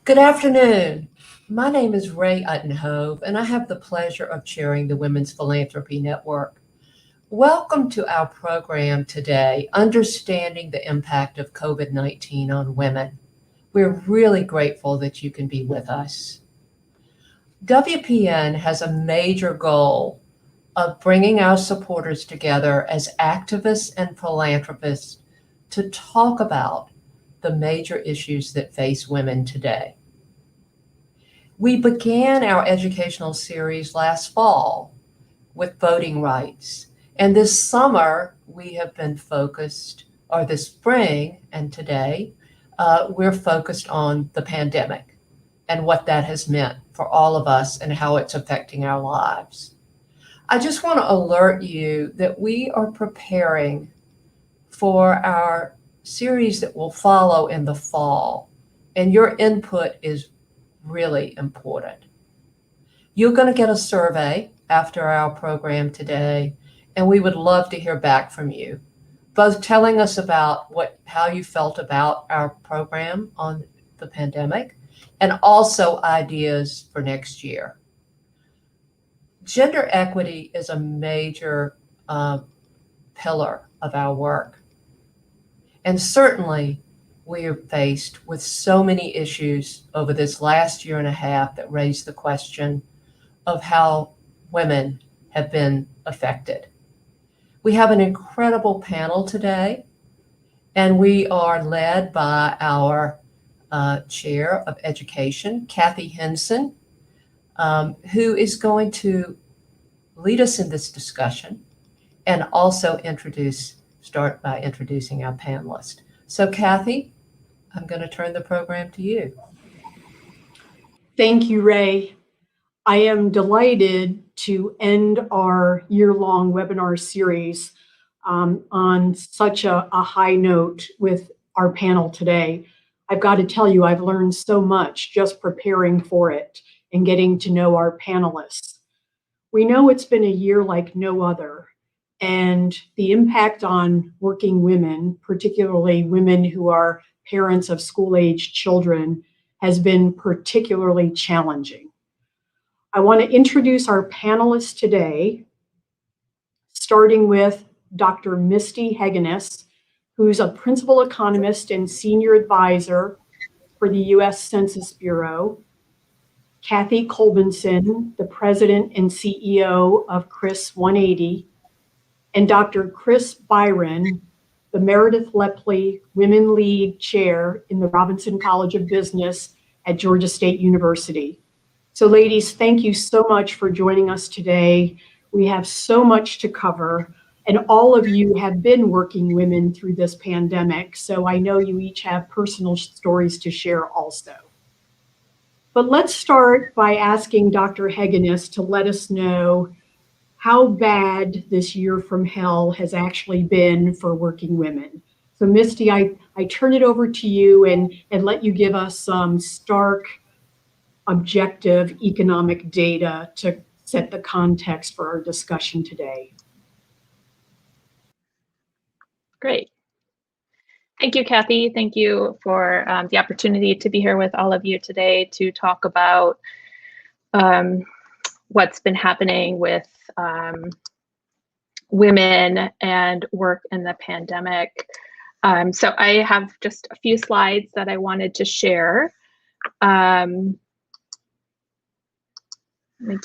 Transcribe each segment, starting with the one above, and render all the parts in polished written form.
Good afternoon. My name is Ray Uttenhove, and I have the pleasure of chairing the Women's Philanthropy Network. Welcome to our program today, Understanding the Impact of COVID-19 on Women. We're really grateful that you can be with us. WPN has a major goal of bringing our supporters together as activists and philanthropists to talk about the major issues that face women today. We began our educational series last fall with voting rights, and this summer we have been focused, or this spring and today, we're focused on the pandemic and what that has meant for all of us and how it's affecting our lives. I just want to alert you that we are preparing for our series that will follow in the fall, and your input is really important. You're going to get a survey after our program today, and we would love to hear back from you, both telling us about how you felt about our program on the pandemic and also ideas for next year. Gender equity is a major pillar of our work. And certainly, we are faced with so many issues over this last year and a half that raise the question of how women have been affected. We have an incredible panel today, and we are led by our Chair of Education, Kathy Henson, who is going to lead us in this discussion and also start by introducing our panelists. So Kathy, I'm going to turn the program to you. Thank you, Ray. I am delighted to end our year-long webinar series on such a high note with our panel today. I've got to tell you, I've learned so much just preparing for it and getting to know our panelists. We know it's been a year like no other, and the impact on working women, particularly women who are parents of school-aged children, has been particularly challenging. I want to introduce our panelists today, starting with Dr. Misty Heggeness, who's a principal economist and senior advisor for the U.S. Census Bureau, Kathy Colbenson, the president and CEO of Kris 180, and Dr. Kris Byron, the Meredith Lepley Women Lead Chair in the Robinson College of Business at Georgia State University. So ladies, thank you so much for joining us today. We have so much to cover, and all of you have been working women through this pandemic, so I know you each have personal stories to share also. But let's start by asking Dr. Heggeness to let us know how bad this year from hell has actually been for working women. So Misty, I turn it over to you and let you give us some stark, objective economic data to set the context for our discussion today. Great. Thank you, Kathy. Thank you for the opportunity to be here with all of you today to talk about what's been happening with women and work in the pandemic. So I have just a few slides that I wanted to share. Let me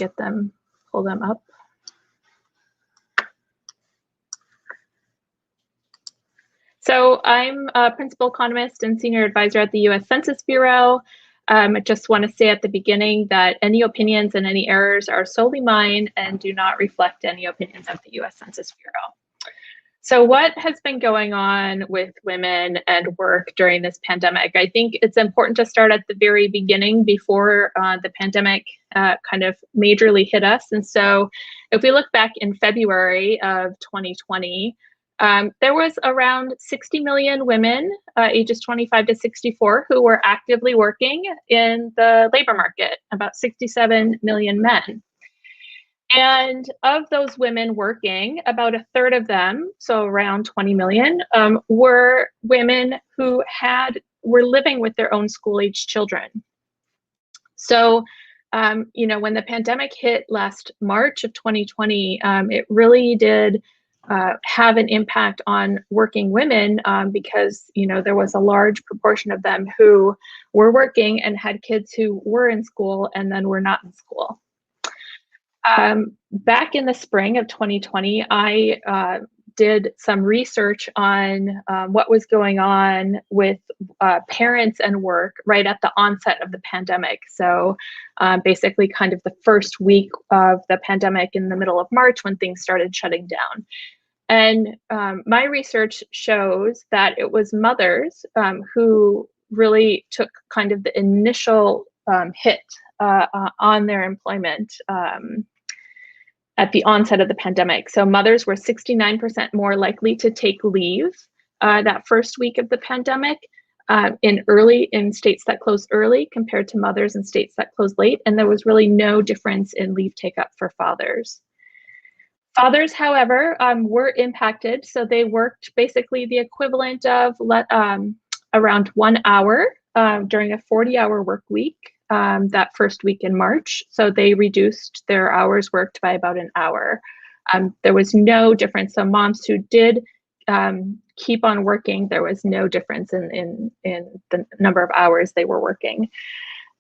pull them up. So I'm a principal economist and senior advisor at the U.S. Census Bureau. I just want to say at the beginning that any opinions and any errors are solely mine and do not reflect any opinions of the U.S. Census Bureau. So what has been going on with women and work during this pandemic? I think it's important to start at the very beginning before the pandemic kind of majorly hit us. And so if we look back in February of 2020, there was around 60 million women ages 25 to 64 who were actively working in the labor market, about 67 million men. And of those women working, about a third of them, so around 20 million, were women who were living with their own school-aged children. So, when the pandemic hit last March of 2020, it really did have an impact on working women because, there was a large proportion of them who were working and had kids who were in school and then were not in school. Back in the spring of 2020, I did some research on what was going on with parents and work right at the onset of the pandemic. So basically kind of the first week of the pandemic in the middle of March when things started shutting down. And my research shows that it was mothers who really took kind of the initial hit on their employment at the onset of the pandemic. So mothers were 69% more likely to take leave that first week of the pandemic in states that closed early compared to mothers in states that closed late. And there was really no difference in leave take up for fathers. Fathers, however, were impacted. So they worked basically the equivalent of around 1 hour during a 40-hour work week that first week in March. So they reduced their hours worked by about an hour. There was no difference. So moms who did keep on working, there was no difference in the number of hours they were working.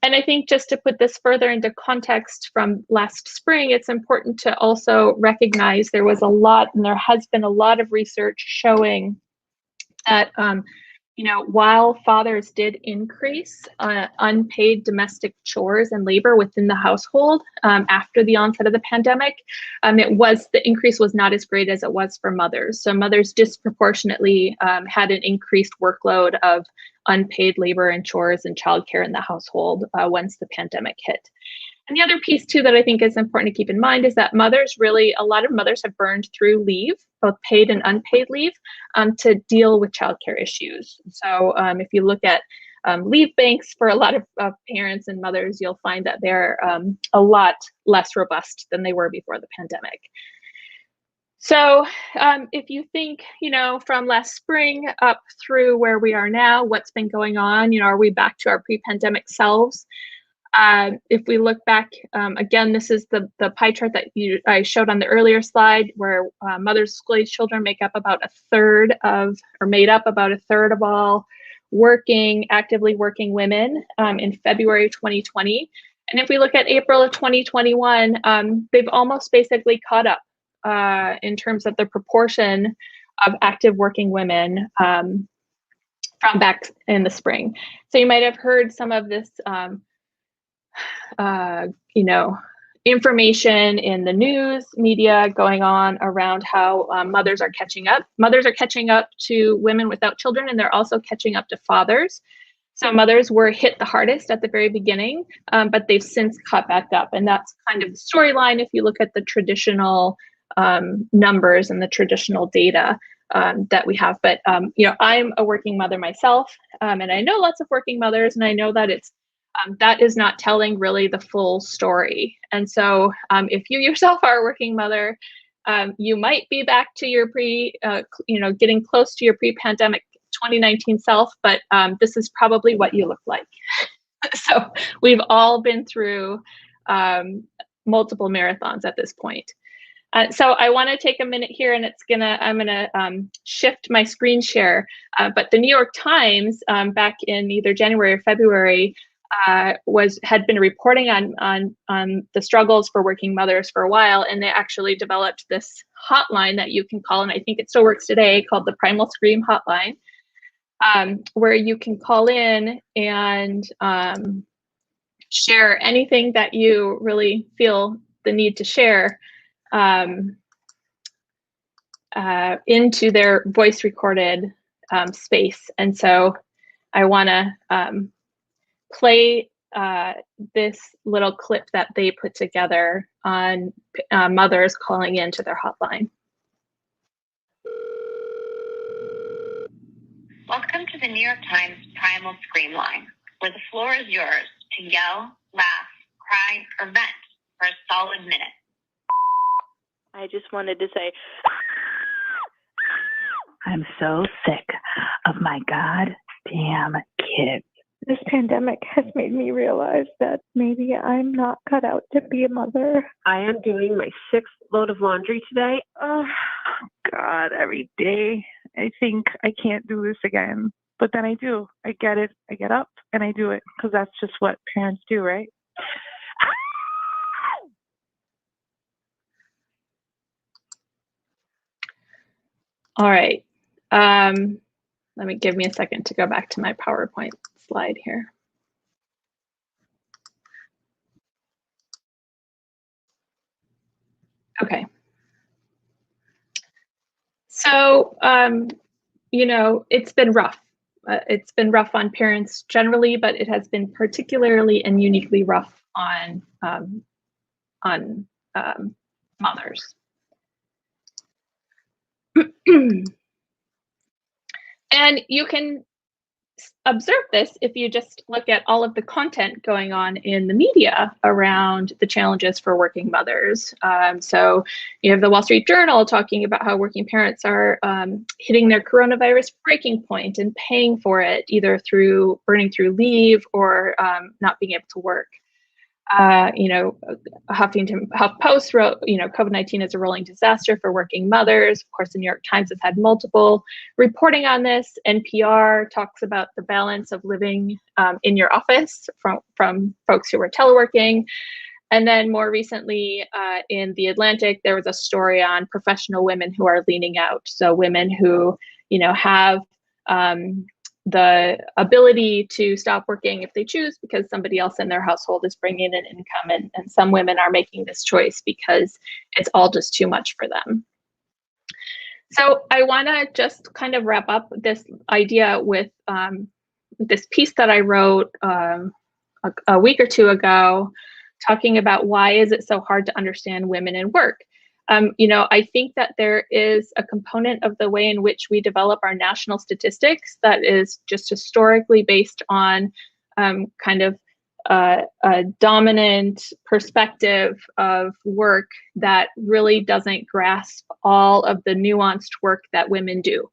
And I think just to put this further into context from last spring, it's important to also recognize there was a lot, and there has been a lot of research showing that while fathers did increase unpaid domestic chores and labor within the household after the onset of the pandemic, the increase was not as great as it was for mothers. So mothers disproportionately had an increased workload of unpaid labor and chores and childcare in the household once the pandemic hit. And the other piece too that I think is important to keep in mind is that a lot of mothers have burned through leave, both paid and unpaid leave, to deal with childcare issues. So if you look at leave banks for a lot of parents and mothers, you'll find that they're a lot less robust than they were before the pandemic. So if you think, from last spring up through where we are now, what's been going on, are we back to our pre-pandemic selves? If we look back, again, this is the pie chart that I showed on the earlier slide, where mothers of school-age children made up about a third of all actively working women in February 2020. And if we look at April of 2021, they've almost basically caught up in terms of the proportion of active working women from back in the spring. So you might have heard some of this information in the news media going on around how mothers are catching up. Mothers are catching up to women without children, and they're also catching up to fathers. So mothers were hit the hardest at the very beginning, but they've since caught back up. And that's kind of the storyline if you look at the traditional numbers and the traditional data that we have. But, I'm a working mother myself, and I know lots of working mothers, and I know that that is not telling really the full story. And so if you yourself are a working mother, you might be back to your getting close to your pre-pandemic 2019 self, but this is probably what you look like. So we've all been through multiple marathons at this point. So I want to take a minute here, and I'm gonna shift my screen share. But the New York Times back in either January or February had been reporting on the struggles for working mothers for a while, and they actually developed this hotline that you can call, and I think it still works today, called the Primal Scream Hotline, where you can call in and share anything that you really feel the need to share into their voice recorded space. And so I want to play this little clip that they put together on mothers calling into their hotline. Welcome to the New York Times Primal Scream Line, where the floor is yours to yell, laugh, cry, or vent for a solid minute. I just wanted to say, I'm so sick of my goddamn kids. this pandemic has made me realize that maybe I'm not cut out to be a mother. I am doing my 6th load of laundry today. Oh, God, every day I think I can't do this again. But then I do. I get it. I get up and I do it because that's just what parents do, right? All right. Give me a second to go back to my PowerPoint slide here. Okay. So, it's been rough. It's been rough on parents generally, but it has been particularly and uniquely rough on mothers. And you can observe this if you just look at all of the content going on in the media around the challenges for working mothers. So you have the Wall Street Journal talking about how working parents are hitting their coronavirus breaking point and paying for it, either through burning through leave or not being able to work. HuffPost wrote, COVID-19 is a rolling disaster for working mothers. Of course, the New York Times has had multiple reporting on this. NPR talks about the balance of living in your office from folks who were teleworking. And then more recently in The Atlantic, there was a story on professional women who are leaning out. So women who, have the ability to stop working if they choose because somebody else in their household is bringing in income, and some women are making this choice because it's all just too much for them. So I want to just kind of wrap up this idea with this piece that I wrote a week or two ago, talking about why is it so hard to understand women in work. I think that there is a component of the way in which we develop our national statistics that is just historically based on kind of a dominant perspective of work that really doesn't grasp all of the nuanced work that women do.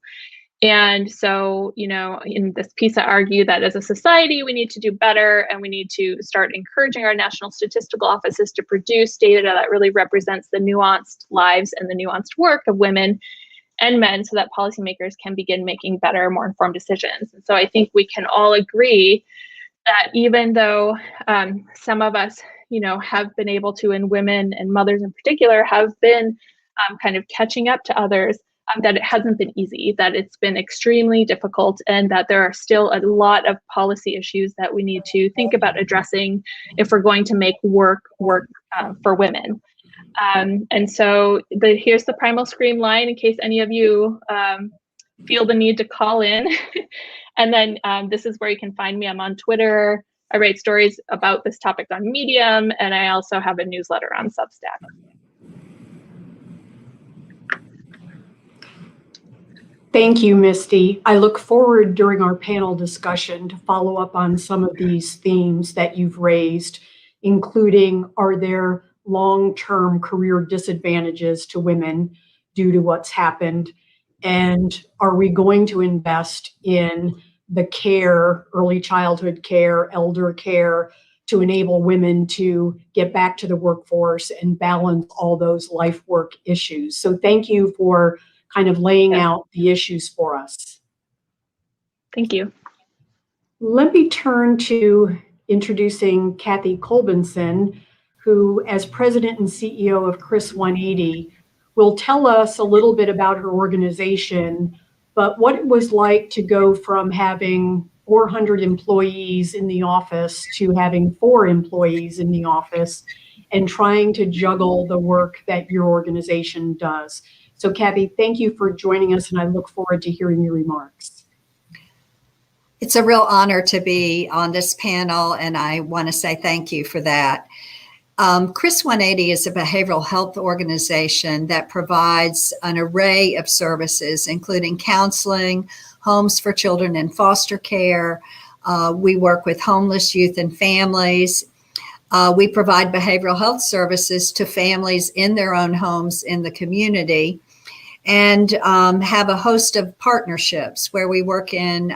And so, in this piece, I argue that as a society, we need to do better, and we need to start encouraging our national statistical offices to produce data that really represents the nuanced lives and the nuanced work of women and men so that policymakers can begin making better, more informed decisions. And so I think we can all agree that even though some of us, have been able to, and women and mothers in particular, have been kind of catching up to others, that it hasn't been easy, that it's been extremely difficult, and that there are still a lot of policy issues that we need to think about addressing if we're going to make work for women. And so here's the Primal Scream line in case any of you feel the need to call in. And then this is where you can find me. I'm on Twitter. I write stories about this topic on Medium, and I also have a newsletter on Substack. Thank you, Misty. I look forward during our panel discussion to follow up on some of these themes that you've raised, including, are there long-term career disadvantages to women due to what's happened? And are we going to invest in the care, early childhood care, elder care, to enable women to get back to the workforce and balance all those life work issues? So thank you for kind of laying out the issues for us. Thank you. Let me turn to introducing Kathy Colbenson, who, as president and CEO of Kris 180, will tell us a little bit about her organization, but what it was like to go from having 400 employees in the office to having 4 employees in the office and trying to juggle the work that your organization does. So Kathy, thank you for joining us, and I look forward to hearing your remarks. It's a real honor to be on this panel, and I want to say thank you for that. Kris 180 is a behavioral health organization that provides an array of services, including counseling, homes for children in foster care. We work with homeless youth and families. We provide behavioral health services to families in their own homes in the community. and have a host of partnerships where we work in,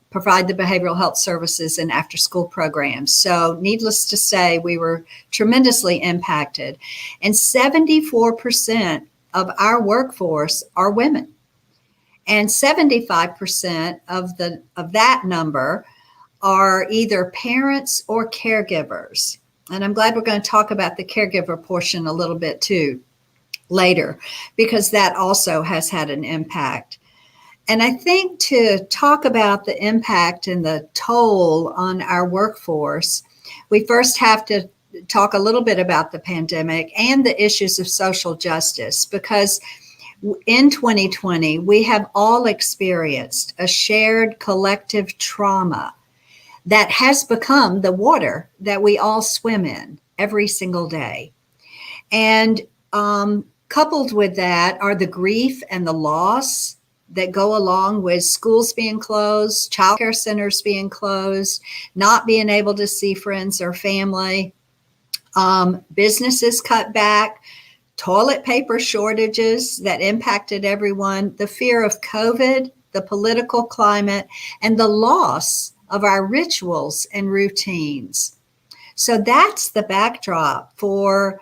provide the behavioral health services and after school programs. So needless to say, we were tremendously impacted. And 74% of our workforce are women. And 75% of that number are either parents or caregivers. And I'm glad we're going to talk about the caregiver portion a little bit too later, because that also has had an impact. And I think to talk about the impact and the toll on our workforce, we first have to talk a little bit about the pandemic and the issues of social justice, because in 2020, we have all experienced a shared collective trauma that has become the water that we all swim in every single day. And coupled with that are the grief and the loss that go along with schools being closed, childcare centers being closed, not being able to see friends or family, businesses cut back, toilet paper shortages that impacted everyone, the fear of COVID, the political climate, and the loss of our rituals and routines. So that's the backdrop for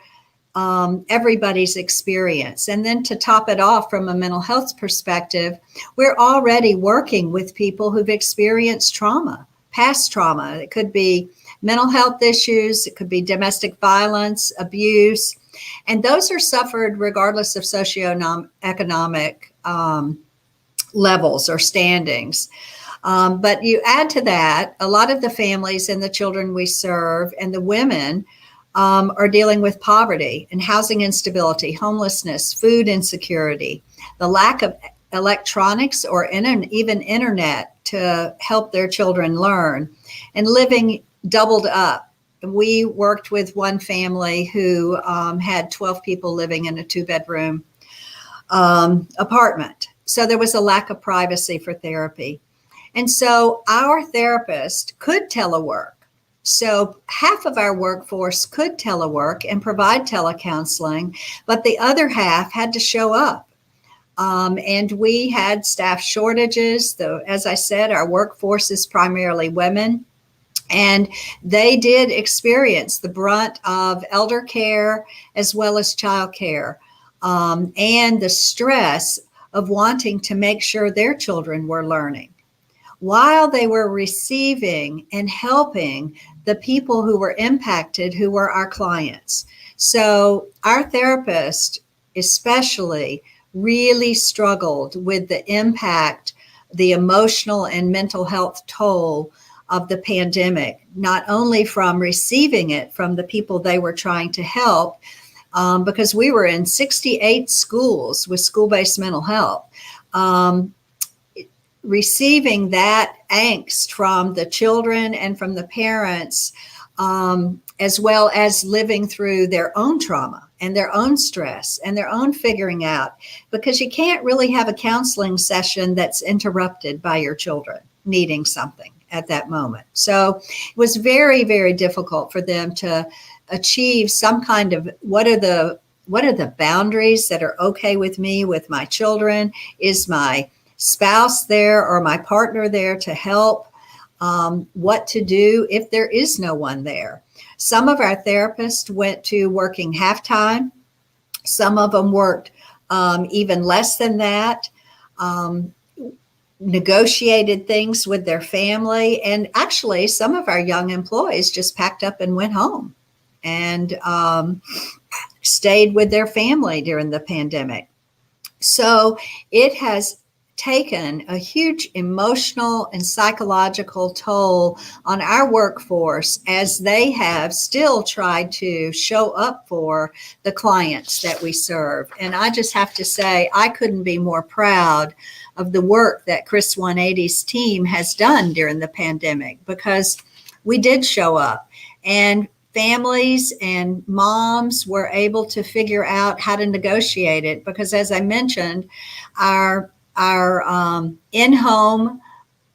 everybody's experience. And then to top it off from a mental health perspective, we're already working with people who've experienced trauma, past trauma. It could be mental health issues, it could be domestic violence, abuse, and those are suffered regardless of socioeconomic levels or standings. But you add to that, a lot of the families and the children we serve and the women are dealing with poverty and housing instability, homelessness, food insecurity, the lack of electronics or even internet to help their children learn, and living doubled up. We worked with one family who had 12 people living in a 2-bedroom apartment. So there was a lack of privacy for therapy. And so our therapist could telework. So half of our workforce could telework and provide telecounseling, but the other half had to show up. And we had staff shortages. As I said, our workforce is primarily women. And they did experience the brunt of elder care as well as child care, and the stress of wanting to make sure their children were learning while they were receiving and helping the people who were impacted, who were our clients. So our therapist especially really struggled with the impact, the emotional and mental health toll of the pandemic, not only from receiving it from the people they were trying to help, because we were in 68 schools with school-based mental health, receiving that angst from the children and from the parents, as well as living through their own trauma and their own stress and their own figuring out, because you can't really have a counseling session that's interrupted by your children needing something at that moment. So it was very, very difficult for them to achieve some kind of what are the boundaries that are okay with me, with my children? Is my spouse there or my partner there to help? What to do if there is no one there? Some of our therapists went to working half-time. Some of them worked even less than that, negotiated things with their family. And actually, some of our young employees just packed up and went home and stayed with their family during the pandemic. So it has taken a huge emotional and psychological toll on our workforce as they have still tried to show up for the clients that we serve. And I just have to say, I couldn't be more proud of the work that Kris 180's team has done during the pandemic, because we did show up and families and moms were able to figure out how to negotiate it, because as I mentioned, our in-home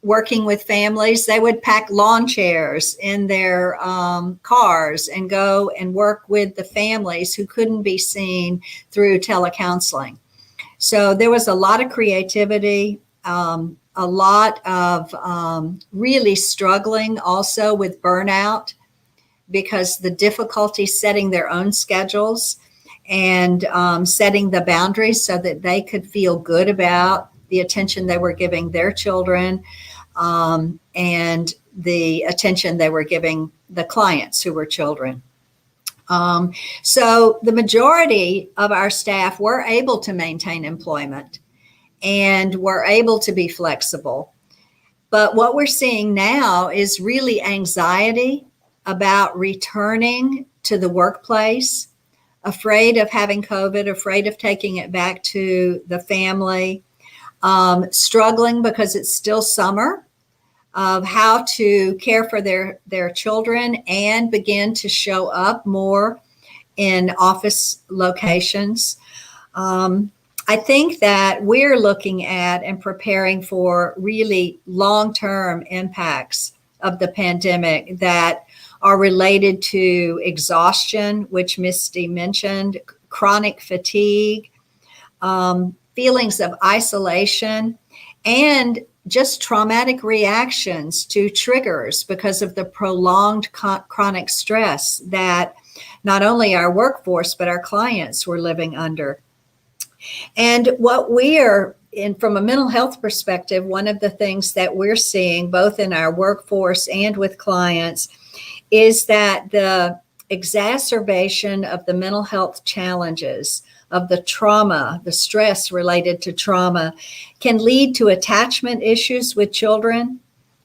working with families, they would pack lawn chairs in their cars and go and work with the families who couldn't be seen through telecounseling. So there was a lot of creativity, a lot of really struggling also with burnout because the difficulty setting their own schedules and setting the boundaries so that they could feel good about the attention they were giving their children and the attention they were giving the clients who were children. So the majority of our staff were able to maintain employment and were able to be flexible. But what we're seeing now is really anxiety about returning to the workplace, afraid of having COVID, afraid of taking it back to the family, struggling because it's still summer, of how to care for their children and begin to show up more in office locations. I think that we're looking at and preparing for really long-term impacts of the pandemic that are related to exhaustion, which Misty mentioned, chronic fatigue, feelings of isolation, and just traumatic reactions to triggers because of the prolonged chronic stress that not only our workforce, but our clients were living under. And what we're in from a mental health perspective, one of the things that we're seeing both in our workforce and with clients is that the exacerbation of the mental health challenges, of the trauma, the stress related to trauma, can lead to attachment issues with children.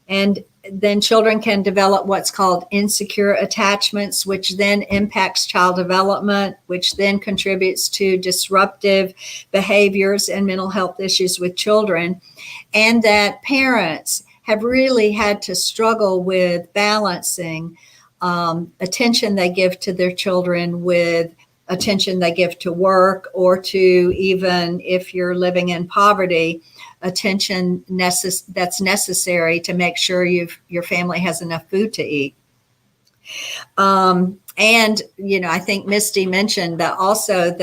And then children can develop what's called insecure attachments, which then impacts child development, which then contributes to disruptive behaviors and mental health issues with children. And that parents have really had to struggle with balancing attention they give to their children with attention they give to work, or to, even if you're living in poverty, attention that's necessary to make sure your family has enough food to eat. And, I think Misty mentioned that also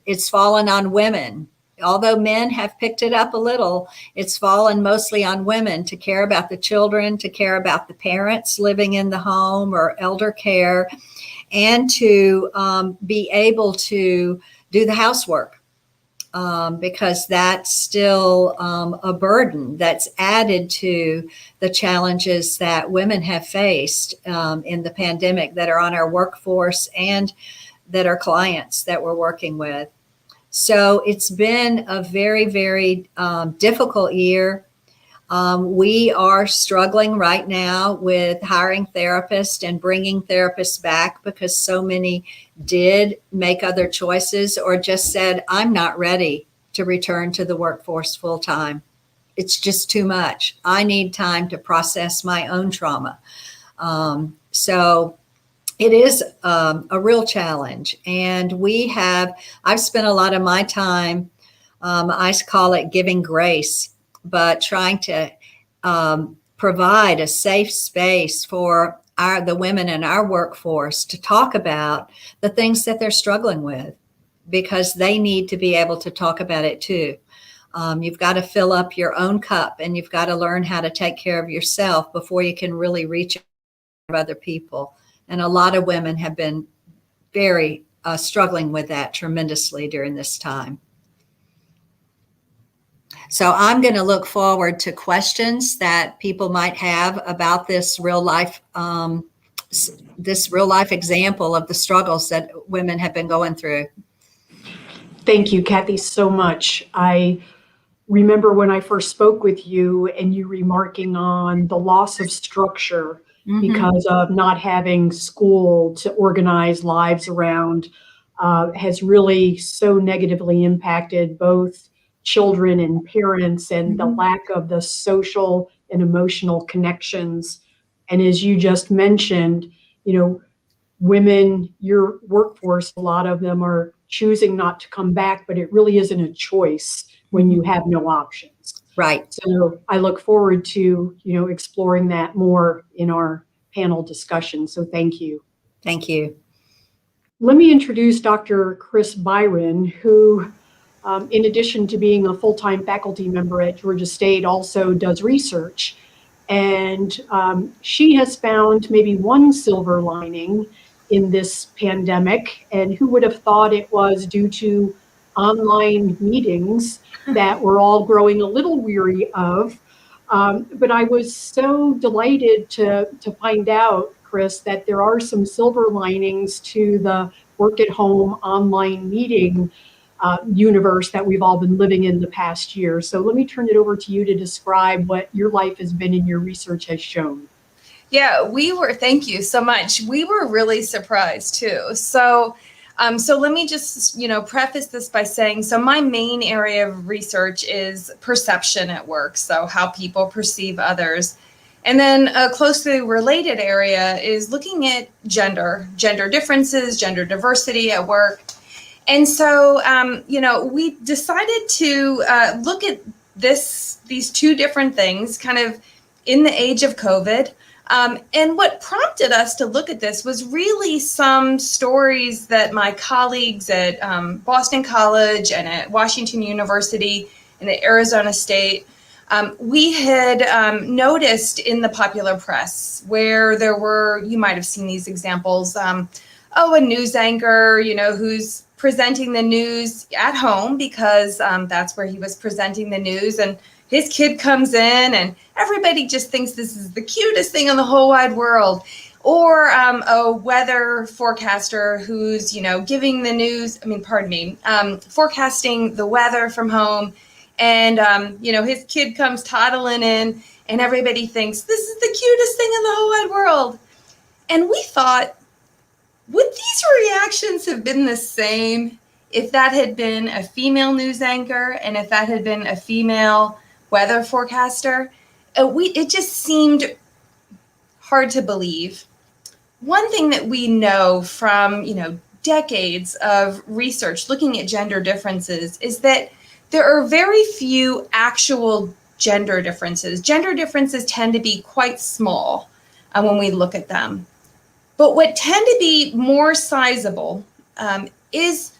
it's fallen on women. Although men have picked it up a little, it's fallen mostly on women to care about the children, to care about the parents living in the home or elder care, and to be able to do the housework. Because that's still a burden that's added to the challenges that women have faced in the pandemic that are on our workforce and that are clients that we're working with. So it's been a very, very difficult year. We are struggling right now with hiring therapists and bringing therapists back because so many did make other choices or just said, I'm not ready to return to the workforce full time. It's just too much. I need time to process my own trauma. So it is a real challenge. And I've spent a lot of my time, I call it giving grace, but trying to provide a safe space for the women in our workforce to talk about the things that they're struggling with, because they need to be able to talk about it too. You've got to fill up your own cup, and you've got to learn how to take care of yourself before you can really reach other people. And a lot of women have been very struggling with that tremendously during this time. So I'm going to look forward to questions that people might have about this real life example of the struggles that women have been going through. Thank you, Kathy, so much. I remember when I first spoke with you and you remarking on the loss of structure because of not having school to organize lives around has really so negatively impacted both children and parents, and the lack of the social and emotional connections. And as you just mentioned, women, your workforce, a lot of them are choosing not to come back, but it really isn't a choice when you have no options. Right. So I look forward to, exploring that more in our panel discussion. So thank you. Thank you. Let me introduce Dr. Kris Byron, who in addition to being a full-time faculty member at Georgia State, also does research. And she has found maybe one silver lining in this pandemic. And who would have thought it was due to online meetings that we're all growing a little weary of. But I was so delighted to find out, Kris, that there are some silver linings to the work at home online meeting universe that we've all been living in the past year. So let me turn it over to you to describe what your life has been and your research has shown. Yeah, thank you so much. We were really surprised too. So let me just, preface this by saying, so my main area of research is perception at work. So how people perceive others. And then a closely related area is looking at gender differences, gender diversity at work. And so, we decided to look at these two different things kind of in the age of COVID. And what prompted us to look at this was really some stories that my colleagues at Boston College and at Washington University and at Arizona State, we had noticed in the popular press where there were, you might have seen these examples, a news anchor, who's presenting the news at home because that's where he was presenting the news, and his kid comes in and everybody just thinks this is the cutest thing in the whole wide world. Or a weather forecaster who's, giving the news, forecasting the weather from home. And, his kid comes toddling in and everybody thinks this is the cutest thing in the whole wide world. And we thought, would these reactions have been the same if that had been a female news anchor and if that had been a female weather forecaster? It just seemed hard to believe. One thing that we know from, decades of research looking at gender differences is that there are very few actual gender differences. Gender differences tend to be quite small when we look at them. But what tend to be more sizable is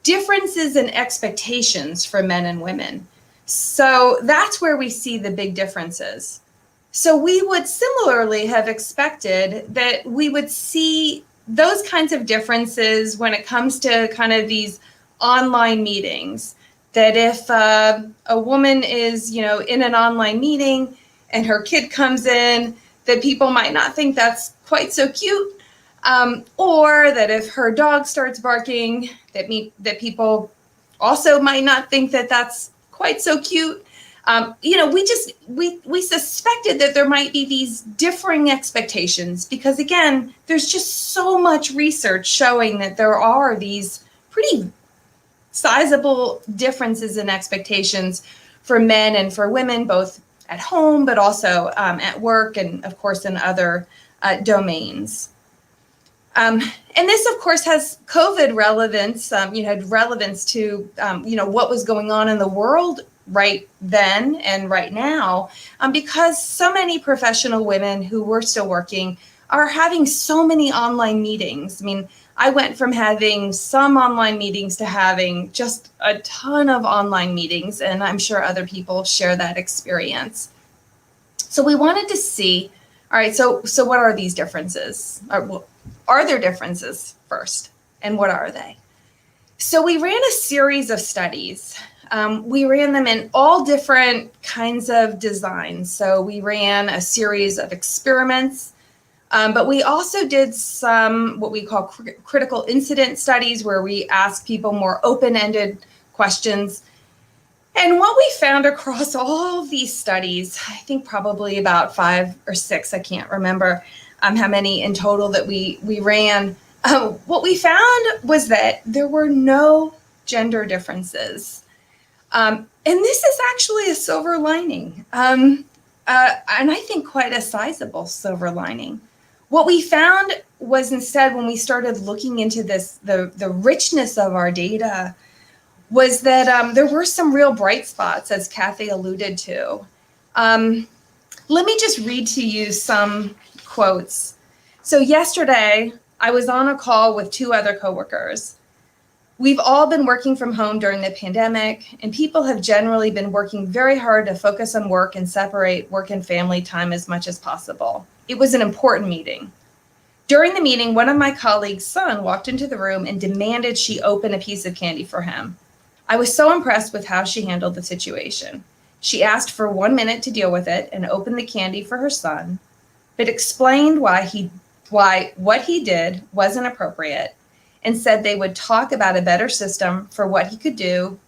differences in expectations for men and women. So that's where we see the big differences. So we would similarly have expected that we would see those kinds of differences when it comes to kind of these online meetings, that if a woman is, in an online meeting and her kid comes in, that people might not think that's quite so cute. Or that if her dog starts barking, that people also might not think that that's quite so cute. We suspected that there might be these differing expectations because, again, there's just so much research showing that there are these pretty sizable differences in expectations for men and for women, both at home, but also at work and, of course, in other domains. And this, of course, has COVID relevance, had relevance to, what was going on in the world right then and right now, because so many professional women who were still working are having so many online meetings. I went from having some online meetings to having just a ton of online meetings, and I'm sure other people share that experience. So we wanted to see, all right, so what are these differences? Are there differences first, and what are they? So we ran a series of studies. We ran them in all different kinds of designs. So we ran a series of experiments, but we also did some what we call critical incident studies, where we asked people more open-ended questions. And what we found across all of these studies, I think probably about 5 or 6, I can't remember how many in total that we ran, what we found was that there were no gender differences. And this is actually a silver lining, and I think quite a sizable silver lining. What we found was instead, when we started looking into this, the richness of our data, was that there were some real bright spots, as Kathy alluded to. Let me just read to you some quotes. So yesterday, I was on a call with 2 other coworkers. We've all been working from home during the pandemic, and people have generally been working very hard to focus on work and separate work and family time as much as possible. It was an important meeting. During the meeting, one of my colleagues' son walked into the room and demanded she open a piece of candy for him. I was so impressed with how she handled the situation. She asked for 1 minute to deal with it and opened the candy for her son, but explained why what he did wasn't appropriate, and said they would talk about a better system for what he could do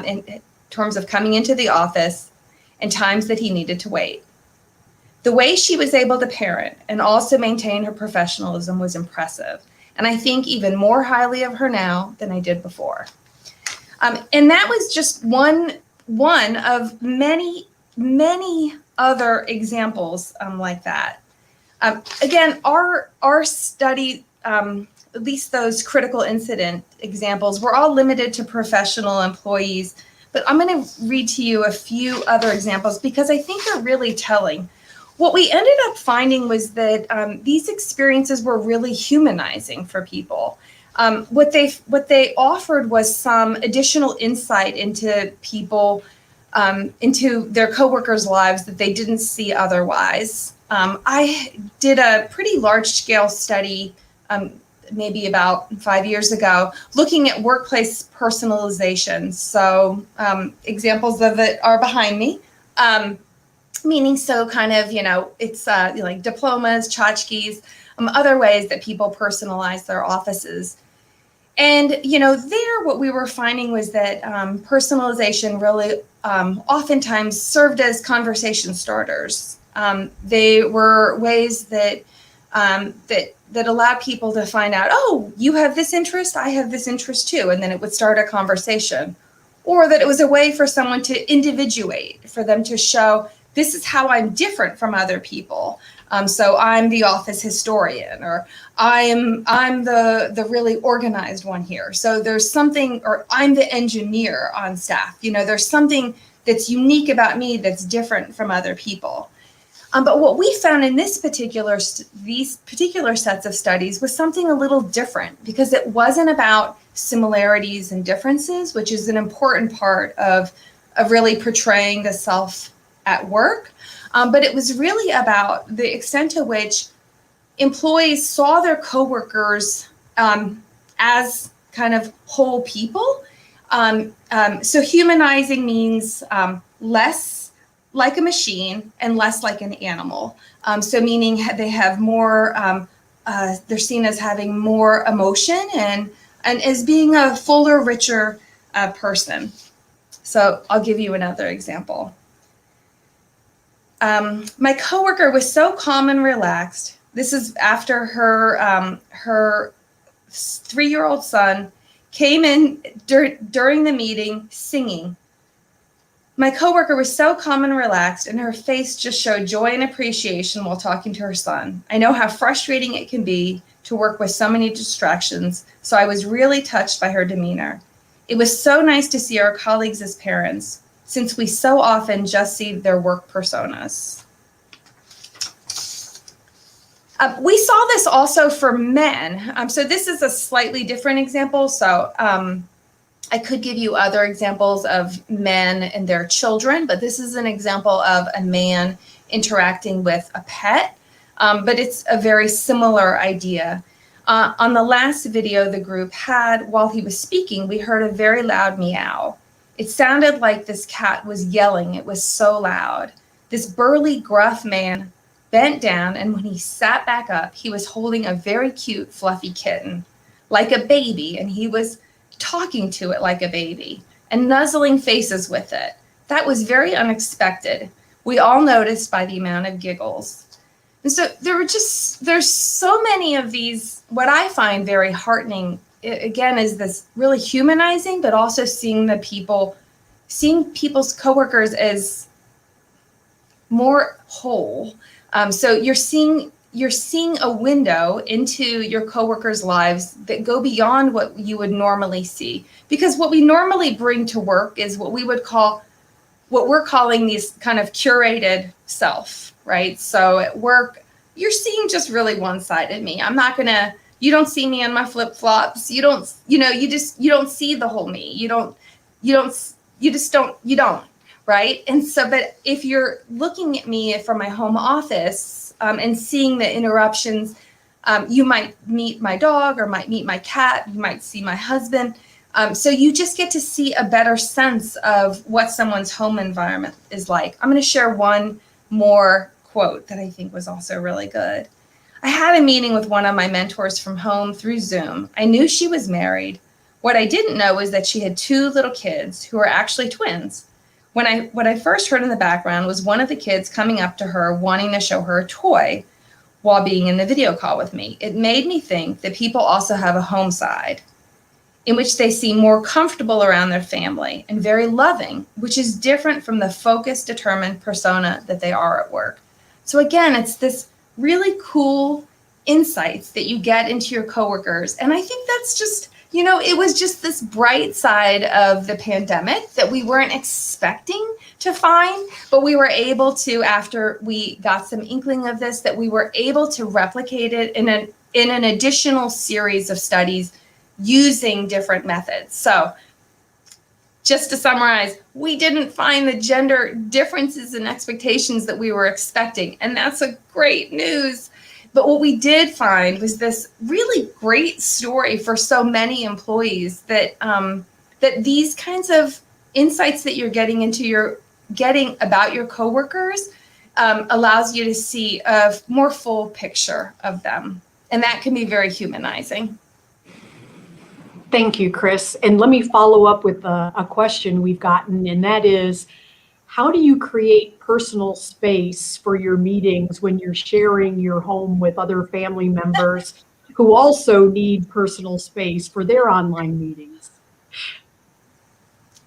in terms of coming into the office and times that he needed to wait. The way she was able to parent and also maintain her professionalism was impressive, and I think even more highly of her now than I did before. And that was just one of many, many other examples like that. Again, our study, at least those critical incident examples, were all limited to professional employees. But I'm going to read to you a few other examples because I think they're really telling. What we ended up finding was that these experiences were really humanizing for people. What they offered was some additional insight into people, into their coworkers' lives that they didn't see otherwise. I did a pretty large-scale study maybe about 5 years ago, looking at workplace personalization. So examples of it are behind me. Meaning, so kind of, it's like diplomas, tchotchkes, other ways that people personalize their offices. And, there what we were finding was that personalization really oftentimes served as conversation starters. They were ways that allowed people to find out, oh, you have this interest, I have this interest too, and then it would start a conversation. Or that it was a way for someone to individuate, for them to show, this is how I'm different from other people. So I'm the office historian, or I'm the really organized one here. So there's something, or I'm the engineer on staff. There's something that's unique about me that's different from other people. But what we found in these particular sets of studies was something a little different, because it wasn't about similarities and differences, which is an important part of really portraying the self at work. But it was really about the extent to which employees saw their coworkers as kind of whole people. So humanizing means less like a machine and less like an animal. So meaning they have more, they're seen as having more emotion and as being a fuller, richer person. So I'll give you another example. My coworker was so calm and relaxed. This is after her 3-year-old son came in during the meeting singing. My coworker was so calm and relaxed, and her face just showed joy and appreciation while talking to her son. I know how frustrating it can be to work with so many distractions, so I was really touched by her demeanor. It was so nice to see our colleagues as parents, since we so often just see their work personas. We saw this also for men. So this is a slightly different example. So I could give you other examples of men and their children, but this is an example of a man interacting with a pet, but it's a very similar idea. On the last video the group had, while he was speaking, we heard a very loud meow. It sounded like this cat was yelling. It was so loud. This burly, gruff man bent down, and when he sat back up, he was holding a very cute, fluffy kitten, like a baby, and he was talking to it like a baby and nuzzling faces with it. That was very unexpected. We all noticed by the amount of giggles. And so there's so many of these, what I find very heartening, again, is this really humanizing, but also seeing people's coworkers as more whole. So you're seeing a window into your coworkers' lives that go beyond what you would normally see. Because what we normally bring to work is what we're calling these kind of curated self, right? So at work, you're seeing just really one side of me. I'm not going to You don't see me on my flip-flops. You don't see the whole me. You don't, right? And so, but if you're looking at me from my home office and seeing the interruptions, you might meet my dog or might meet my cat. You might see my husband. So you just get to see a better sense of what someone's home environment is like. I'm going to share one more quote that I think was also really good. I had a meeting with one of my mentors from home through Zoom. I knew she was married. What I didn't know was that she had 2 little kids who were actually twins. What I first heard in the background was one of the kids coming up to her wanting to show her a toy while being in the video call with me. It made me think that people also have a home side in which they seem more comfortable around their family and very loving, which is different from the focused, determined persona that they are at work. So again, it's this really cool insights that you get into your coworkers. And I think that's just, it was just this bright side of the pandemic that we weren't expecting to find, but we were able to, after we got some inkling of this, that we were able to replicate it in an additional series of studies using different methods. So just to summarize, we didn't find the gender differences in expectations that we were expecting, and that's a great news. But what we did find was this really great story for so many employees that that these kinds of insights that you're getting about your coworkers allows you to see a more full picture of them, and that can be very humanizing. Thank you, Kris. And let me follow up with a question we've gotten, and that is, how do you create personal space for your meetings when you're sharing your home with other family members who also need personal space for their online meetings?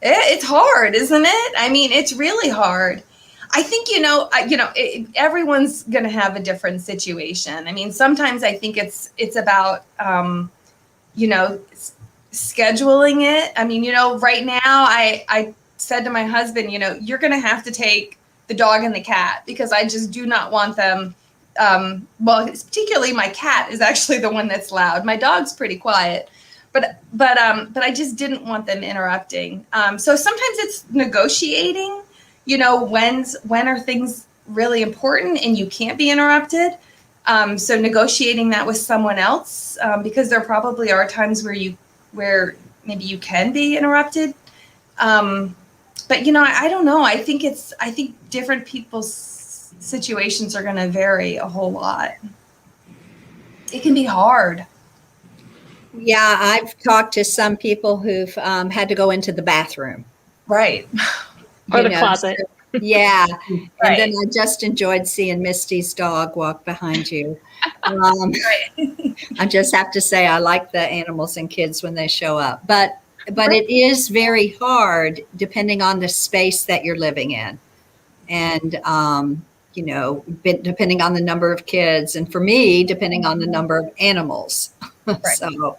It's hard, isn't it? I mean, it's really hard. I think, everyone's going to have a different situation. I mean, sometimes I think it's about, scheduling it. I mean, right now I said to my husband, you're going to have to take the dog and the cat because I just do not want them. Particularly my cat is actually the one that's loud. My dog's pretty quiet, but I just didn't want them interrupting. So sometimes it's negotiating, when are things really important and you can't be interrupted. So negotiating that with someone else, because there probably are times where maybe you can be interrupted. But I don't know. I think different people's situations are going to vary a whole lot. It can be hard. Yeah, I've talked to some people who've had to go into the bathroom. Right. Or the closet. So, yeah. Right. And then I just enjoyed seeing Misty's dog walk behind you. I just have to say I like the animals and kids when they show up. But it is very hard depending on the space that you're living in. And, depending on the number of kids. And for me, depending on the number of animals. Right. So,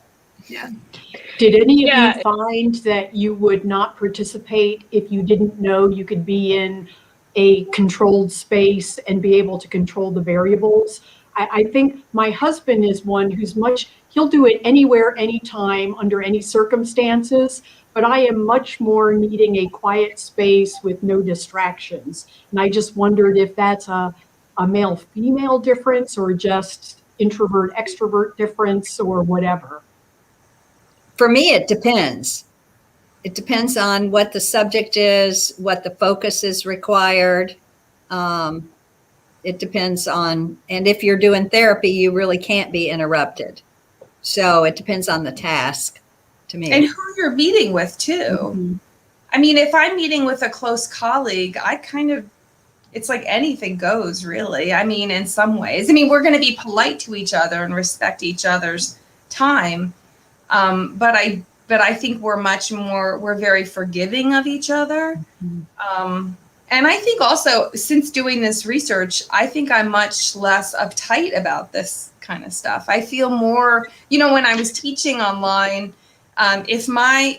yeah. Did any of you find that you would not participate if you didn't know you could be in a controlled space and be able to control the variables? I think my husband is one who's he'll do it anywhere, anytime, under any circumstances, but I am much more needing a quiet space with no distractions. And I just wondered if that's a male-female difference or just introvert-extrovert difference or whatever. for me, it depends. It depends on what the subject is, what the focus is required. It depends on, and if you're doing therapy, you really can't be interrupted. So it depends on the task to me. And who you're meeting with too. Mm-hmm. I mean, if I'm meeting with a close colleague, it's like anything goes, really. I mean, in some ways, I mean, we're going to be polite to each other and respect each other's time. But I think we're very forgiving of each other. Mm-hmm. And I think also, since doing this research, I think I'm much less uptight about this kind of stuff. I feel more, when I was teaching online, if like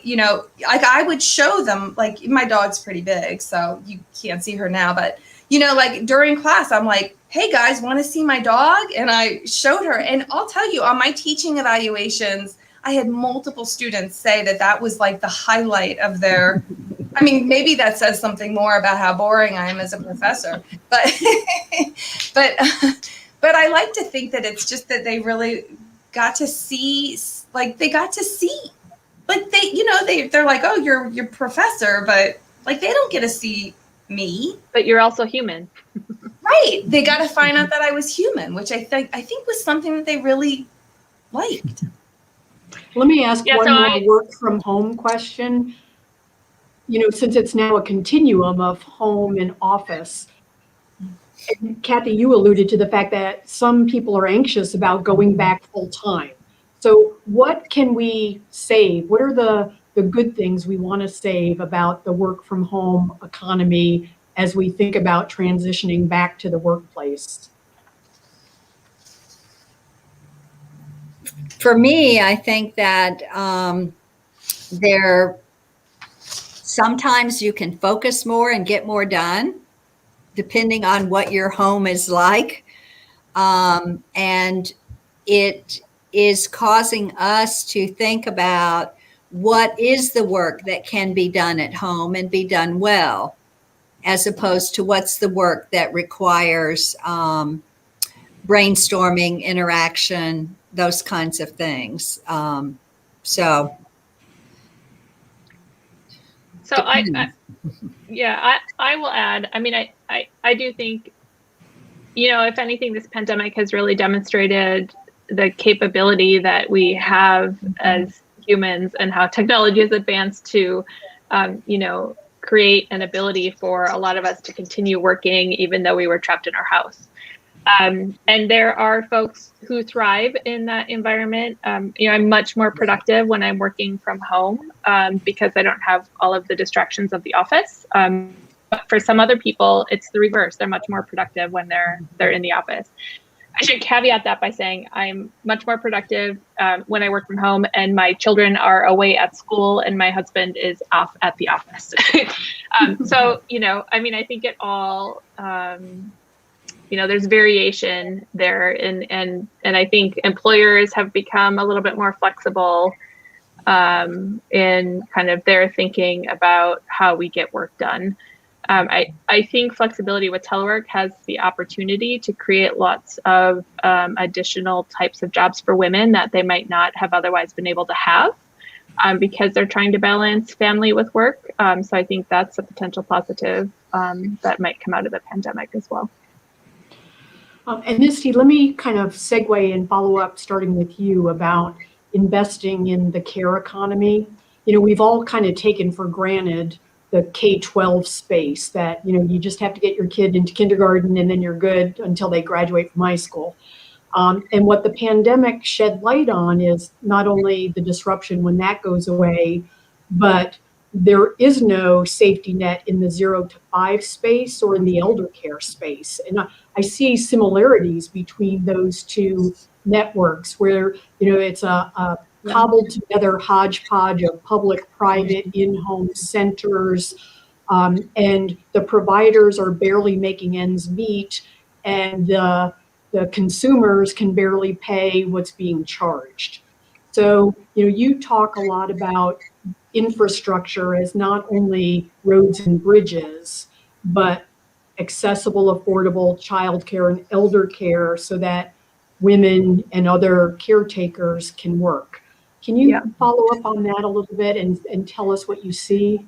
I would show them, like my dog's pretty big, so you can't see her now, but like during class, I'm like, hey guys, want to see my dog? And I showed her. And I'll tell you, on my teaching evaluations, I had multiple students say that that was like the highlight of their, I mean, maybe that says something more about how boring I am as a professor, but, but I like to think that it's just that they really got to see, like they're like, oh, you're professor, but like, they don't get to see me. But you're also human. Right. They got to find out that I was human, which I think was something that they really liked. Let me ask Yeah, one so more work from home question. You know, since it's now a continuum of home and office, and Kathy, you alluded to the fact that some people are anxious about going back full time. So what can we save? What are the good things we want to save about the work from home economy as we think about transitioning back to the workplace? For me, I think that sometimes you can focus more and get more done, depending on what your home is like. And it is causing us to think about what is the work that can be done at home and be done well, as opposed to what's the work that requires brainstorming, interaction, those kinds of things. So I will add, I mean, I do think, you know, if anything, this pandemic has really demonstrated the capability that we have as humans and how technology has advanced to, you know, create an ability for a lot of us to continue working even though we were trapped in our house. And there are folks who thrive in that environment. You know, I'm much more productive when I'm working from home because I don't have all of the distractions of the office. But for some other people, it's the reverse. They're much more productive when they're in the office. I should caveat that by saying I'm much more productive when I work from home and my children are away at school and my husband is off at the office. So, you know, I mean, I think it all, you know, there's variation there, and I think employers have become a little bit more flexible in kind of their thinking about how we get work done. I think flexibility with telework has the opportunity to create lots of additional types of jobs for women that they might not have otherwise been able to have because they're trying to balance family with work. So I think that's a potential positive that might come out of the pandemic as well. And Misty, let me kind of segue and follow up, starting with you, about investing in the care economy. You know, we've all kind of taken for granted the K-12 space that, you know, you just have to get your kid into kindergarten and then you're good until they graduate from high school. And what the pandemic shed light on is not only the disruption when that goes away, but there is no safety net in the 0 to 5 space or in the elder care space. And I see similarities between those two networks where, you know, it's a cobbled together hodgepodge of public, private, in-home centers, and the providers are barely making ends meet, and the consumers can barely pay what's being charged. So, you know, you talk a lot about infrastructure as not only roads and bridges, but accessible, affordable childcare and elder care so that women and other caretakers can work. Can you follow up on that a little bit and tell us what you see?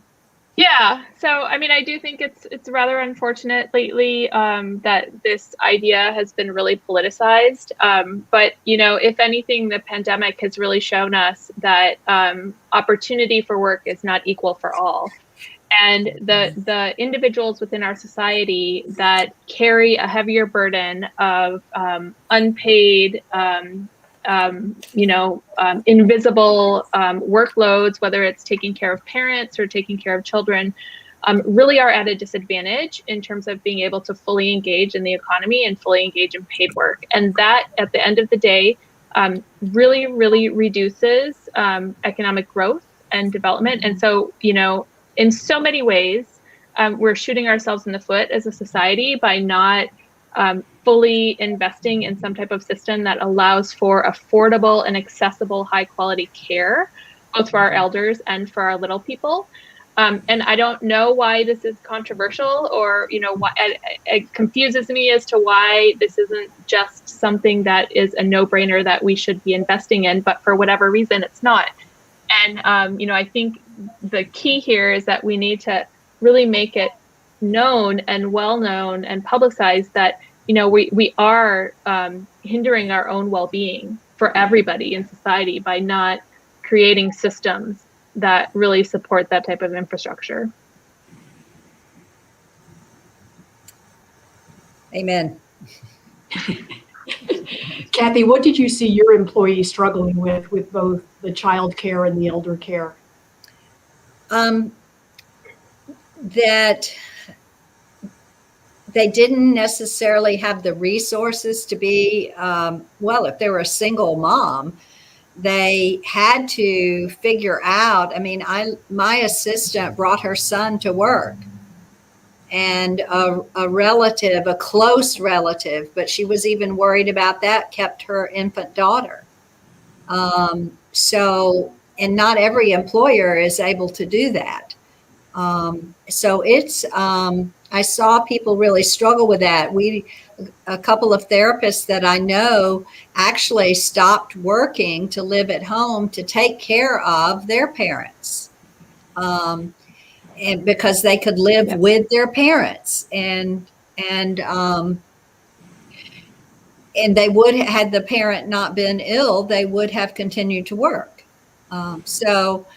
Yeah. So, I mean, I do think it's rather unfortunate lately that this idea has been really politicized. But, you know, if anything, the pandemic has really shown us that opportunity for work is not equal for all. And the individuals within our society that carry a heavier burden of unpaid, invisible workloads, whether it's taking care of parents or taking care of children, really are at a disadvantage in terms of being able to fully engage in the economy and fully engage in paid work. And that, at the end of the day, really, really reduces economic growth and development. And so, you know, in so many ways, we're shooting ourselves in the foot as a society by not fully investing in some type of system that allows for affordable and accessible high quality care, both for our elders and for our little people. And I don't know why this is controversial, or, why it confuses me as to why this isn't just something that is a no-brainer that we should be investing in, but for whatever reason, it's not. And, I think the key here is that we need to really make it known and well-known and publicized that, we are hindering our own well-being for everybody in society by not creating systems that really support that type of infrastructure. Amen. Kathy, what did you see your employees struggling with both the child care and the elder care? That they didn't necessarily have the resources to be, if they were a single mom, they had to figure out, my assistant brought her son to work, and a relative, a close relative, but she was even worried about that, kept her infant daughter. And not every employer is able to do that. I saw people really struggle with that. A couple of therapists that I know actually stopped working to live at home to take care of their parents, and because they could live with their parents, and they would, had the parent not been ill, they would have continued to work. So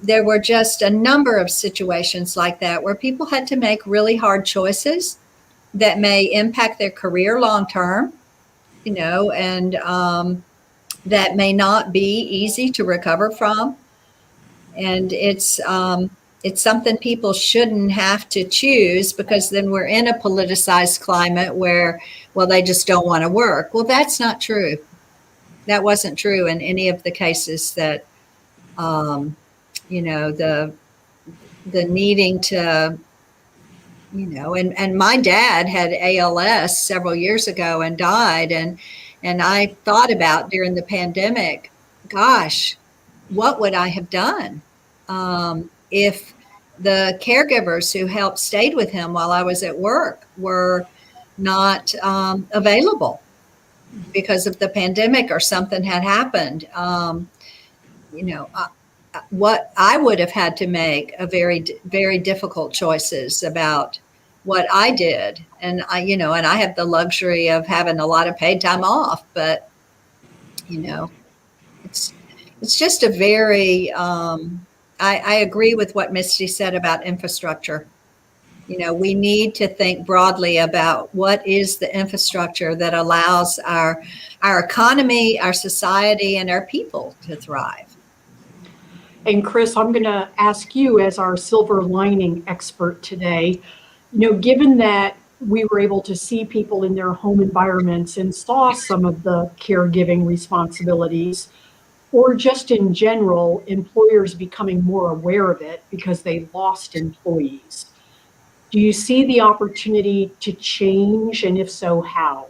there were just a number of situations like that where people had to make really hard choices that may impact their career long term, and that may not be easy to recover from. And it's something people shouldn't have to choose, because then we're in a politicized climate where, they just don't want to work. Well, that's not true. That wasn't true in any of the cases that, the needing to, and my dad had ALS several years ago and died. And I thought about during the pandemic, gosh, what would I have done if the caregivers who helped stayed with him while I was at work were not available because of the pandemic, or something had happened. What I would have had to make a very, very difficult choices about what I did. And and I have the luxury of having a lot of paid time off, but, it's just a very, I agree with what Misty said about infrastructure. We need to think broadly about what is the infrastructure that allows our economy, our society, and our people to thrive. And Kris, I'm going to ask you, as our silver lining expert today, given that we were able to see people in their home environments and saw some of the caregiving responsibilities, or just in general, employers becoming more aware of it because they lost employees, do you see the opportunity to change? And if so, how?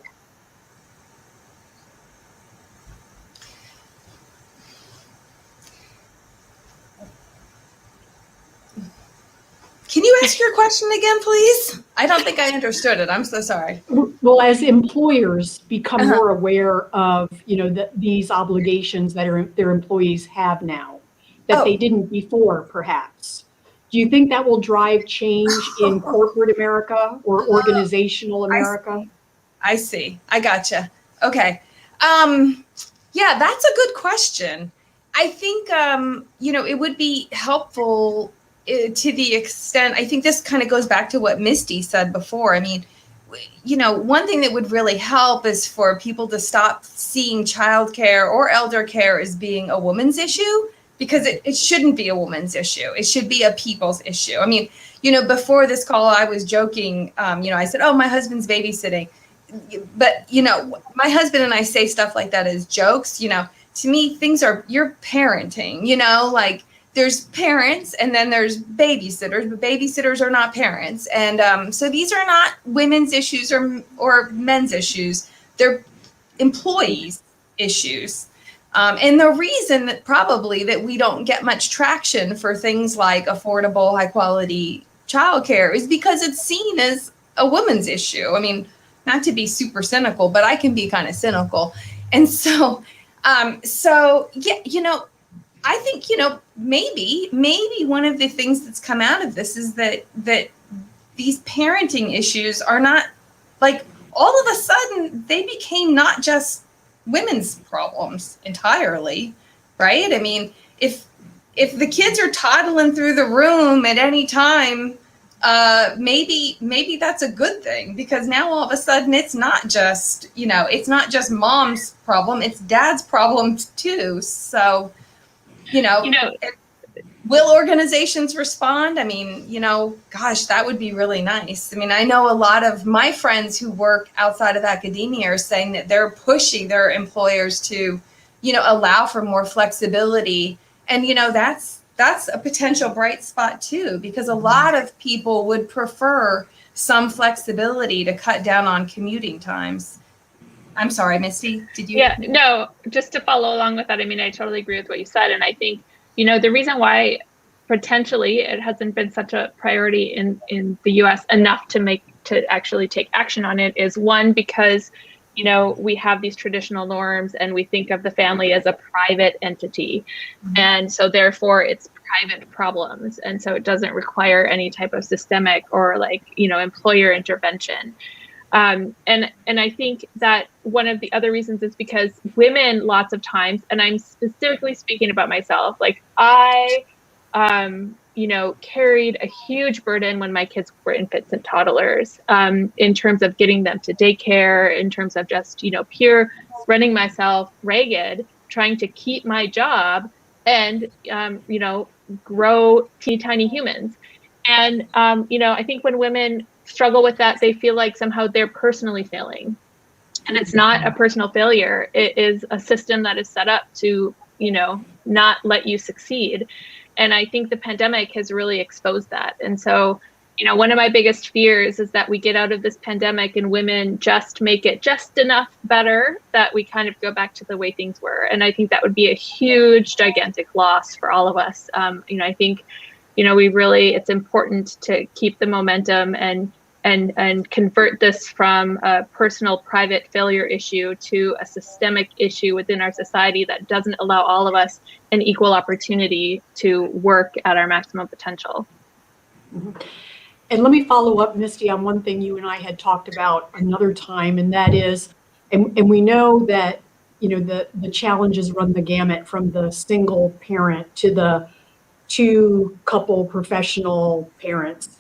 Can you ask your question again, please? I don't think I understood it. I'm so sorry. Well, as employers become more aware of, these obligations that their employees have now, that they didn't before, perhaps. Do you think that will drive change in corporate America or organizational America? I see. I gotcha. Okay. Yeah, that's a good question. I think, it would be helpful to the extent, I think this kind of goes back to what Misty said before. One thing that would really help is for people to stop seeing childcare or elder care as being a woman's issue, because it shouldn't be a woman's issue. It should be a people's issue. Before this call, I was joking. I said, oh, my husband's babysitting. But, my husband and I say stuff like that as jokes. To me, you're parenting, there's parents and then there's babysitters, but babysitters are not parents. And so these are not women's issues or men's issues. They're employees' issues. And the reason that probably that we don't get much traction for things like affordable, high quality childcare is because it's seen as a woman's issue. I mean, not to be super cynical, but I can be kind of cynical. And so, yeah, you know, I think, you know, maybe one of the things that's come out of this is that these parenting issues are not, like, all of a sudden they became not just women's problems entirely, right? I mean, if the kids are toddling through the room at any time, maybe that's a good thing, because now all of a sudden it's not just, you know, it's not just mom's problem, it's dad's problem too. So, you know, will organizations respond? I mean, you know, gosh, that would be really nice. I mean, I know a lot of my friends who work outside of academia are saying that they're pushing their employers to, you know, allow for more flexibility. And, you know, that's a potential bright spot too, because a lot of people would prefer some flexibility to cut down on commuting times. I'm sorry, Misty, did you? Yeah, no, just to follow along with that, I mean, I totally agree with what you said. And I think, you know, the reason why potentially it hasn't been such a priority in the US enough to actually take action on it is, one, because, you know, we have these traditional norms and we think of the family as a private entity. And so therefore it's private problems. And so it doesn't require any type of systemic or, like, you know, employer intervention. And I think that one of the other reasons is because women lots of times, and I'm specifically speaking about myself, like I, you know, carried a huge burden when my kids were infants and toddlers, in terms of getting them to daycare, in terms of just, you know, pure running myself ragged, trying to keep my job and, you know, grow teeny tiny humans. And, you know, I think when women struggle with that, they feel like somehow they're personally failing. And it's not a personal failure. It is a system that is set up to, you know, not let you succeed. And I think the pandemic has really exposed that. And so, you know, one of my biggest fears is that we get out of this pandemic and women just make it just enough better that we kind of go back to the way things were. And I think that would be a huge, gigantic loss for all of us. You know, I think, you know, it's important to keep the momentum and convert this from a personal private failure issue to a systemic issue within our society that doesn't allow all of us an equal opportunity to work at our maximum potential. Mm-hmm. And let me follow up, Misty, on one thing you and I had talked about another time, and that is, and we know that, you know, the challenges run the gamut from the single parent to the two couple professional parents.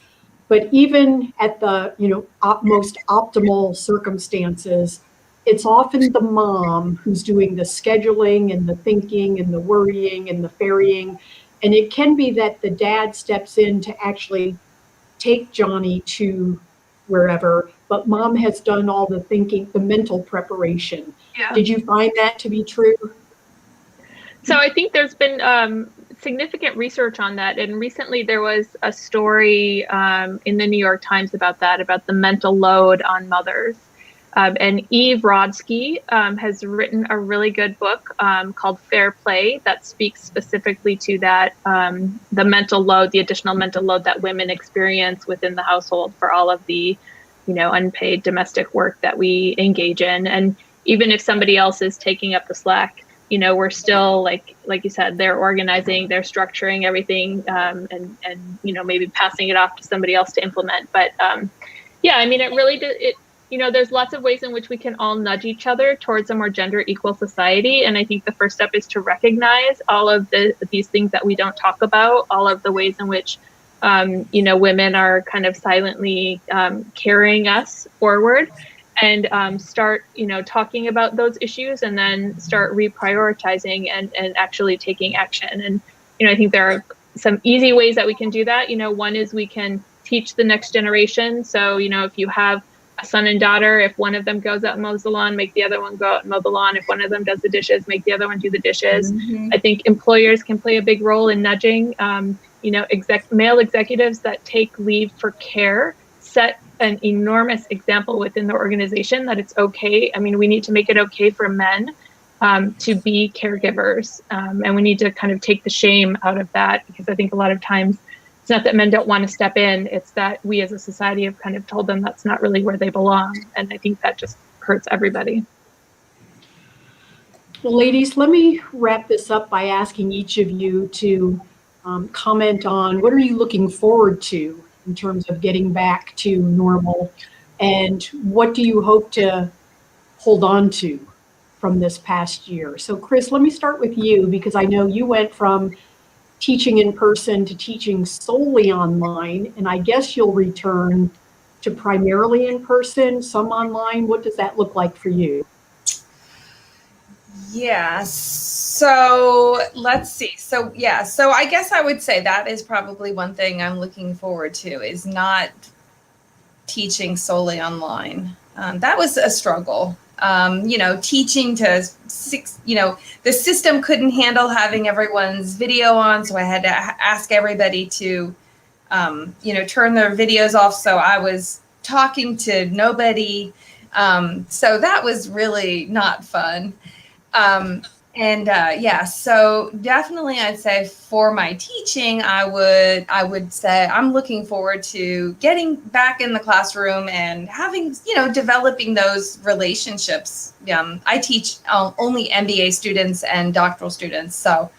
But even at the, you know, most optimal circumstances, it's often the mom who's doing the scheduling and the thinking and the worrying and the ferrying. And it can be that the dad steps in to actually take Johnny to wherever, but mom has done all the thinking, the mental preparation. Yeah. Did you find that to be true? So I think there's been significant research on that. And recently there was a story in the New York Times about that, about the mental load on mothers. And Eve Rodsky has written a really good book called Fair Play that speaks specifically to that, the mental load, the additional mental load that women experience within the household for all of the, you know, unpaid domestic work that we engage in. And even if somebody else is taking up the slack, you know, we're still, like you said, they're organizing, they're structuring everything, and you know, maybe passing it off to somebody else to implement. But yeah, I mean, it really did. You know, there's lots of ways in which we can all nudge each other towards a more gender equal society. And I think the first step is to recognize all of these things that we don't talk about, all of the ways in which, you know, women are kind of silently carrying us forward, and start, you know, talking about those issues, and then start reprioritizing and actually taking action. And, you know, I think there are some easy ways that we can do that. You know, one is we can teach the next generation. So, you know, if you have son and daughter, if one of them goes out and mows the lawn, make the other one go out and mow the lawn. If one of them does the dishes, make the other one do the dishes. I think employers can play a big role in nudging. Male executives that take leave for care set an enormous example within the organization that it's okay. I mean, we need to make it okay for men to be caregivers. And we need to kind of take the shame out of that, because I think a lot of times it's not that men don't want to step in, it's that we as a society have kind of told them that's not really where they belong. And I think that just hurts everybody. Well, ladies, let me wrap this up by asking each of you to comment on what are you looking forward to in terms of getting back to normal, and what do you hope to hold on to from this past year? So Kris, let me start with you, because I know you went from teaching in person to teaching solely online, and I guess you'll return to primarily in person, some online. What does that look like for you? Yeah, so let's see. So I guess I would say that is probably one thing I'm looking forward to, is not teaching solely online. That was a struggle. Teaching to the system couldn't handle having everyone's video on, so I had to ask everybody to, turn their videos off. So I was talking to nobody. So that was really not fun. So definitely I'd say for my teaching, I would say I'm looking forward to getting back in the classroom and having, developing those relationships. I teach only MBA students and doctoral students. So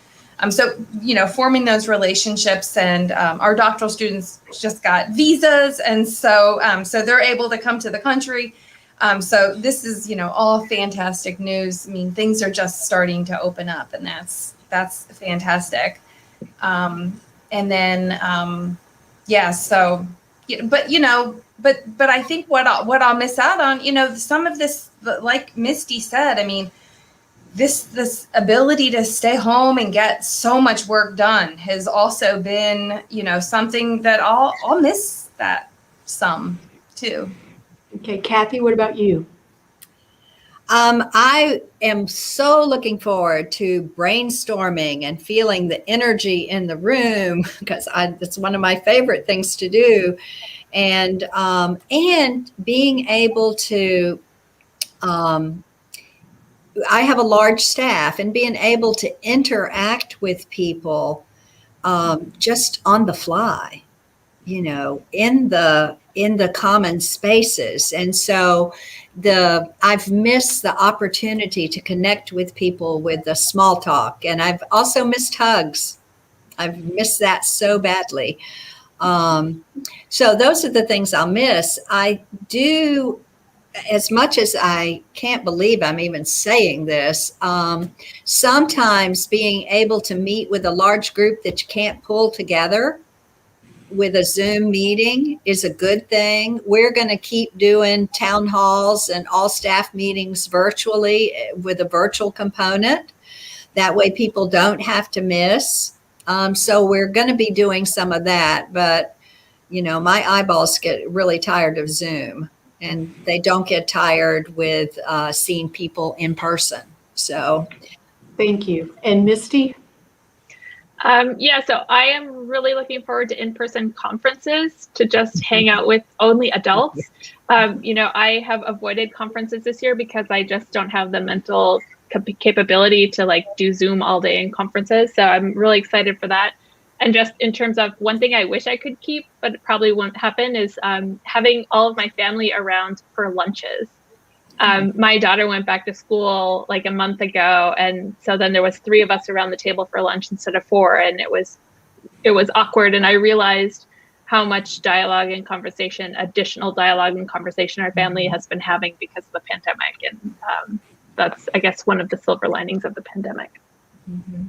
forming those relationships, and our doctoral students just got visas. And so they're able to come to the country. So this is, all fantastic news. I mean, things are just starting to open up, and that's fantastic. But I think what I'll miss out on, some of this, like Misty said, I mean, this ability to stay home and get so much work done has also been, something that I'll miss that some too. Okay, Kathy, what about you? I am so looking forward to brainstorming and feeling the energy in the room, because it's one of my favorite things to do, and being able to. I have a large staff, and being able to interact with people just on the fly, in the common spaces. And so I've missed the opportunity to connect with people with the small talk. And I've also missed hugs. I've missed that so badly. So those are the things I'll miss. I do, as much as I can't believe I'm even saying this, sometimes being able to meet with a large group that you can't pull together with a Zoom meeting is a good thing. We're going to keep doing town halls and all staff meetings virtually with a virtual component. That way people don't have to miss. So we're going to be doing some of that, but my eyeballs get really tired of Zoom, and they don't get tired with seeing people in person. So thank you. And Misty? So I am really looking forward to in-person conferences, to just hang out with only adults. I have avoided conferences this year because I just don't have the mental capability to do Zoom all day in conferences. So I'm really excited for that. And just in terms of one thing I wish I could keep, but it probably won't happen, is having all of my family around for lunches. My daughter went back to school like a month ago, and so then there was 3 of us around the table for lunch instead of 4, and it was awkward. And I realized how much additional dialogue and conversation our family has been having because of the pandemic, and that's, I guess, one of the silver linings of the pandemic. Mm-hmm.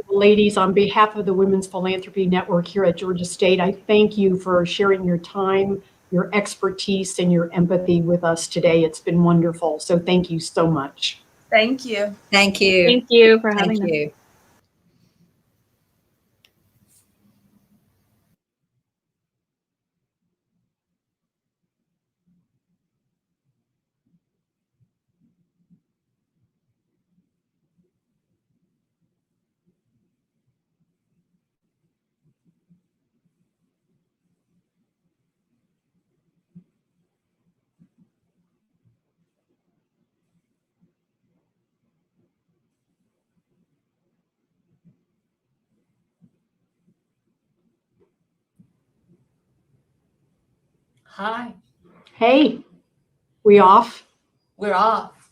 Ladies, on behalf of the Women's Philanthropy Network here at Georgia State, I thank you for sharing your time, your expertise, and your empathy with us today. It's been wonderful. So thank you so much. Thank you. Thank you. Thank you for having us. Hi, Hey, we off? we're off.